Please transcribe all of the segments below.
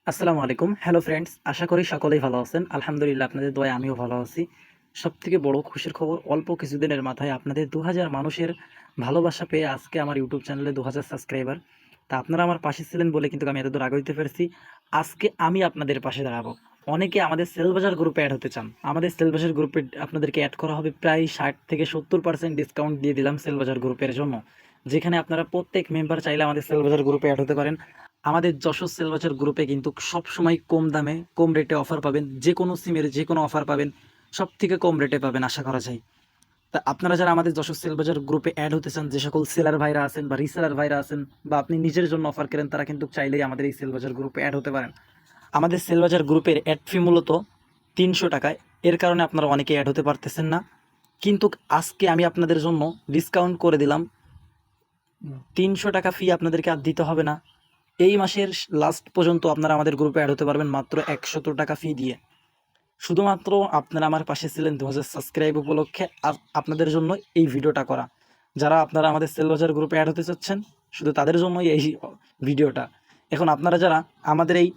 আসসালামু আলাইকুম। Hello friends, আশা করি সকলেই ভালো আছেন। আলহামদুলিল্লাহ আপনাদের দোয়ায় আমিও ভালো আছি। সবথেকে বড় খুশির খবর, অল্প কিছুদিনের মাথায় আপনাদের ২০০০ মানুষের ভালোবাসা পেয়ে আজকে আমার ইউটিউব চ্যানেলে ২০০০ সাবস্ক্রাইবার। তা আপনারা আমার পাশে ছিলেন বলে কিন্তু আমি এতদূর আগাইতে পেরেছি। আজকে আমি আপনাদের পাশে দাঁড়াবো। অনেকে আমাদের সেলবাজার গ্রুপে এড হতে চান। আমাদের সেলবাজার গ্রুপে আপনাদেরকে এড করা হবে প্রায় ৬০-৭০% ডিসকাউন্ট দিয়ে দিলাম সেলবাজার গ্রুপের জন্য। যেখানে আপনারা প্রত্যেক মেম্বার চাইলে আমাদের সেলবাজার গ্রুপে এড হতে পারেন। আমাদের যশোর সেলবাজার গ্রুপে কিন্তু সবসময় কম দামে কম রেটে অফার পাবেন। যে কোনো সিমের যে কোনো অফার পাবেন, সব থেকে কম রেটে পাবেন আশা করা যায়। তা আপনারা যারা আমাদের যশোর সেলবাজার গ্রুপে অ্যাড হতে চান, যে সকল সেলার ভাইরা আছেন বা রিসেলার ভাইরা আছেন বা আপনি নিজের জন্য অফার করেন, তারা কিন্তু চাইলেই আমাদের এই সেলবাজার গ্রুপে অ্যাড হতে পারেন। আমাদের সেলবাজার গ্রুপের অ্যাড ফি মূলত ৩০০ টাকায়। এর কারণে আপনারা অনেকে অ্যাড হতে পারতেছেন না, কিন্তু আজকে আমি আপনাদের জন্য ডিসকাউন্ট করে দিলাম। ৩০০ টাকা ফি আপনাদেরকে আর দিতে হবে না। এই মাসের লাস্ট পর্যন্ত আপনারা আমাদের গ্রুপে অ্যাড হতে পারবেন মাত্র ১০০ টাকা ফি দিয়ে। শুধুমাত্র আপনারা আমার পাশে ছিলেন ২০০০ সাবস্ক্রাইব উপলক্ষে, আর আপনাদের জন্য এই ভিডিওটা করা। যারা আপনারা আমাদের সেলবাজার গ্রুপে অ্যাড হতে চাচ্ছেন, শুধু তাদের জন্যই এই ভিডিওটা। এখন আপনারা যারা আমাদের এই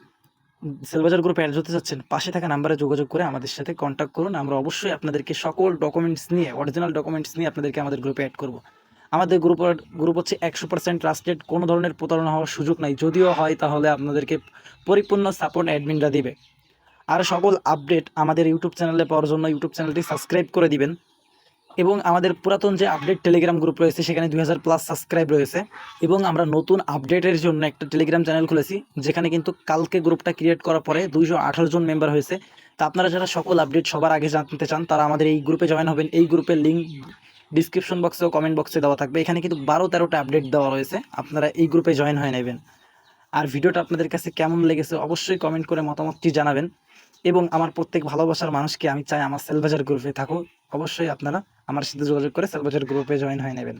সেলবাজার গ্রুপে অ্যাড হতে চাচ্ছেন, পাশে থাকা নাম্বারে যোগাযোগ করে আমাদের সাথে কন্ট্যাক্ট করুন। আমরা অবশ্যই আপনাদেরকে সকল ডকুমেন্টস নিয়ে, অরিজিনাল ডকুমেন্টস নিয়ে আপনাদেরকে আমাদের গ্রুপে অ্যাড করব। আমাদের গ্রুপ হচ্ছে ১০০% ট্রাস্টেড, কোনো ধরনের প্রতারণা হওয়ার সুযোগ নাই। যদিও হয় তাহলে আপনাদেরকে পরিপূর্ণ সাপোর্ট অ্যাডমিনরা দিবে। আর সকল আপডেট আমাদের ইউটিউব চ্যানেলে পাওয়ার জন্য ইউটিউব চ্যানেলটি সাবস্ক্রাইব করে দিবেন। এবং আমাদের পুরাতন যে আপডেট টেলিগ্রাম গ্রুপ রয়েছে, সেখানে ২০০০+ সাবস্ক্রাইব রয়েছে। এবং আমরা নতুন আপডেটের জন্য একটা টেলিগ্রাম চ্যানেল খুলেছি, যেখানে কিন্তু কালকে গ্রুপটা ক্রিয়েট করার পরে ২১৮ জন মেম্বার হয়েছে। তা আপনারা যারা সকল আপডেট সবার আগে জানতে চান, তারা আমাদের এই গ্রুপে জয়েন হবেন। এই গ্রুপের লিঙ্ক ডিসক্রিপশন বক্সে ও কমেন্ট বক্সে দেওয়া থাকবে। এখানে কিন্তু ১২-১৩টা আপডেট দেওয়া রয়েছে, আপনারা এই গ্রুপে জয়েন হয়ে নেবেন। আর ভিডিওটা আপনাদের কাছে কেমন লেগেছে অবশ্যই কমেন্ট করে মতামতটি জানাবেন। এবং আমার প্রত্যেক ভালোবাসার মানুষকে আমি চাই আমার সেলবাজার গ্রুপে থাকুক। অবশ্যই আপনারা আমার সাথে যোগাযোগ করে সেলবাজার গ্রুপে জয়েন হয়ে নেবেন।